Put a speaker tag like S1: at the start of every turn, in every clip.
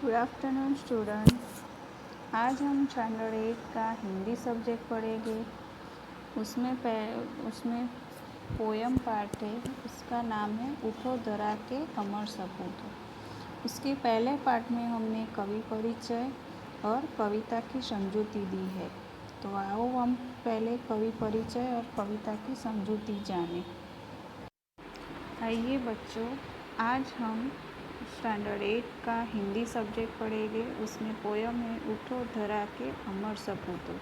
S1: Good afternoon student. आज हम standard 8 का हिंदी सब्जेक्ट पढ़ेंगे। उसमें पोयम पार्ट है, उसका नाम है उठो धरा के अमर सपूत। उसके पहले पार्ट में हमने कवि परिचय और कविता की समझूती दी है। तो आओ हम पहले कवि परिचय और कविता की समझूती जानें। आइए बच्चों, आज हम स्टैंडर्ड 8 का हिंदी सब्जेक्ट पढ़ेंगे। उसमें पोयम है उठो धरा के अमर सपूतो।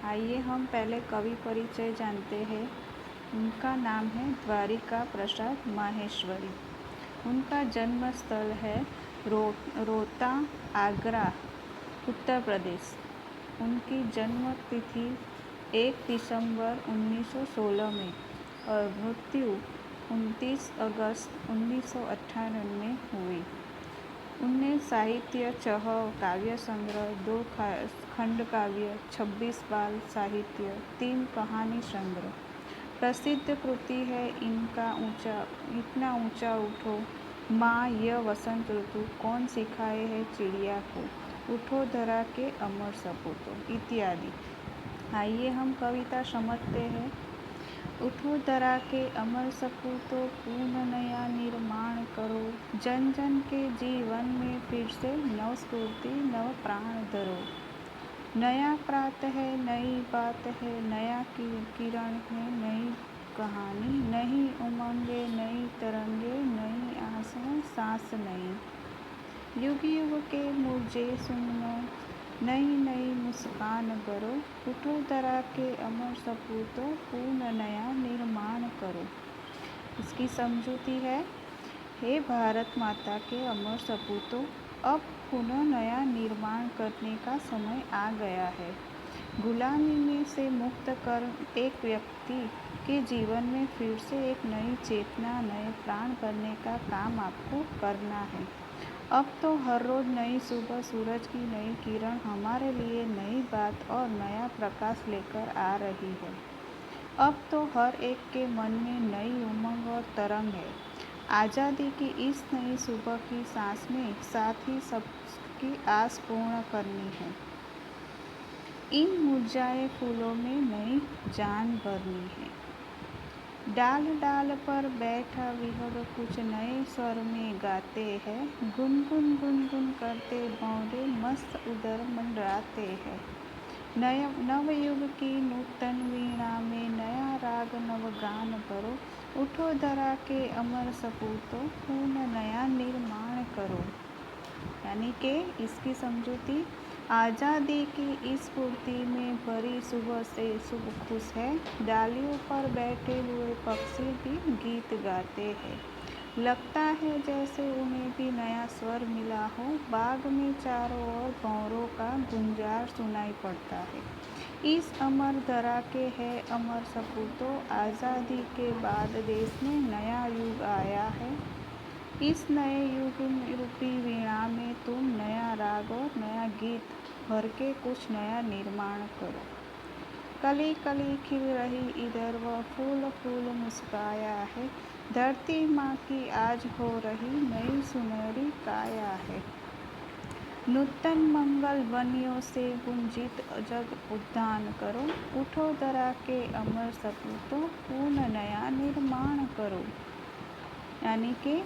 S1: आइए हम पहले कवि परिचय जानते हैं। उनका नाम है द्वारिका प्रसाद माहेश्वरी। उनका जन्म स्थल है रोहता, आगरा, उत्तर प्रदेश। उनकी जन्म तिथि 1 दिसंबर 1916 में और मृत्यु 29 अगस्त 1998 में हुई। उनने साहित्य, काव्य संग्रह, 2 खंड काव्य, 26 बाल साहित्य, 3 कहानी संग्रह। प्रसिद्ध कृति है इतना ऊंचा उठो, माँ यह वसंत ऋतु, कौन सिखाए है चिड़िया को, उठो धरा के अमर सपूतो इत्यादि। आइए हम कविता समझते हैं। उठो धरा के अमर सपूतो, पूर्ण नया निर्माण करो, जन जन के जीवन में फिर से नव स्फूर्ति नव प्राण धरो। नया प्रातः है, नई बात है, नया किरण है, नई कहानी, नई उमंगे, नई तरंगे, नई आसें, सांस नई। युग युग के मुझे सुनो, नई नई मुस्कान करो, उठो धरा के अमर सपूतो, पूर्ण नया निर्माण करो। इसकी समझूती है। हे भारत माता के अमर सपूतों, अब पुनः नया निर्माण करने का समय आ गया है। गुलामी में से मुक्त कर एक व्यक्ति के जीवन में फिर से एक नई चेतना, नए प्राण भरने का काम आपको करना है। अब तो हर रोज़ नई सुबह, सूरज की नई किरण हमारे लिए नई बात और नया प्रकाश लेकर आ रही है। अब तो हर एक के मन में नई उमंग और तरंग है। आज़ादी की इस नई सुबह की सांस में साथ ही सबकी आस पूर्ण करनी है। इन मुरझाए फूलों में नई जान भरनी है। डाल डाल पर बैठा विहंग कुछ नए स्वर में गाते हैं, गुनगुन गुनगुन करते भौरे मस्त उदर मंडराते हैं। नवयुग की नूतन वीणा में नया राग नव गान करो, उठो धरा के अमर सपूतो, पूर्ण नया निर्माण करो। यानी कि इसकी समझूती, आज़ादी की इस स्फूर्ति में भरी सुबह से शुभ खुश है। डालियों पर बैठे हुए पक्षी भी गीत गाते हैं। लगता है जैसे उन्हें भी नया स्वर मिला हो। बाग में चारों ओर भंवरों का गुंजार सुनाई पड़ता है। इस अमर धरा के है अमर सपूतों, आज़ादी के बाद देश में नया युग आया है। इस नए युग रूपी वीणा में तुम नया राग और नया गीत भर के कुछ नया निर्माण करो। कली कली खिल रही इधर वह फूल फूल मुस्काया है, धरती माँ की आज हो रही नई सुनहरी काया है। नूतन मंगल ध्वनियों से गुंजित जग उद्यान करो, उठो धरा के अमर सपूतों, पूर्ण नया निर्माण करो। यानी कि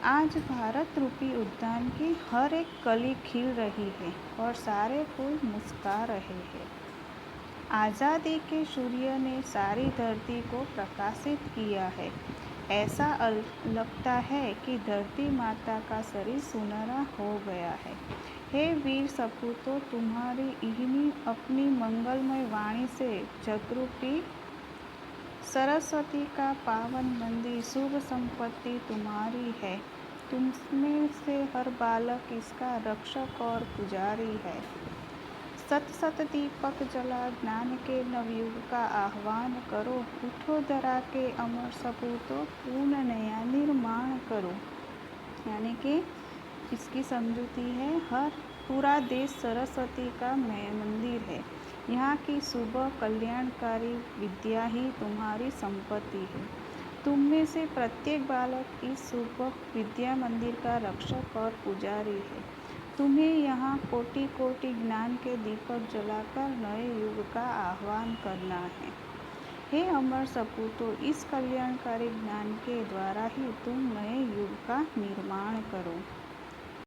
S1: आज भारत रूपी उद्यान की हर एक कली खिल रही है और सारे फूल मुस्कुरा रहे हैं। आज़ादी के सूर्य ने सारी धरती को प्रकाशित किया है। ऐसा लगता है कि धरती माता का शरीर सुनहरा हो गया है। हे वीर सपूतों, तुम्हारी इन्हीं अपनी मंगलमय वाणी से जगरूपी सरस्वती का पावन मंदिर शुभ संपत्ति तुम्हारी है। तुममें से हर बालक इसका रक्षक और पुजारी है। सत सत दीपक जला ज्ञान के नवयुग का आह्वान करो, उठो धरा के अमर सपूतों, पूर्ण नया निर्माण करो। यानी कि इसकी समझूती है। पूरा देश सरस्वती का मंदिर है। यहाँ की सुबह कल्याणकारी विद्या ही तुम्हारी संपत्ति है। तुम में से प्रत्येक बालक इस सुबह विद्या मंदिर का रक्षक और पुजारी है। तुम्हें यहाँ कोटि कोटि ज्ञान के दीपक जलाकर नए युग का आह्वान करना है। हे अमर सपूतों, इस कल्याणकारी ज्ञान के द्वारा ही तुम नए युग का निर्माण करो।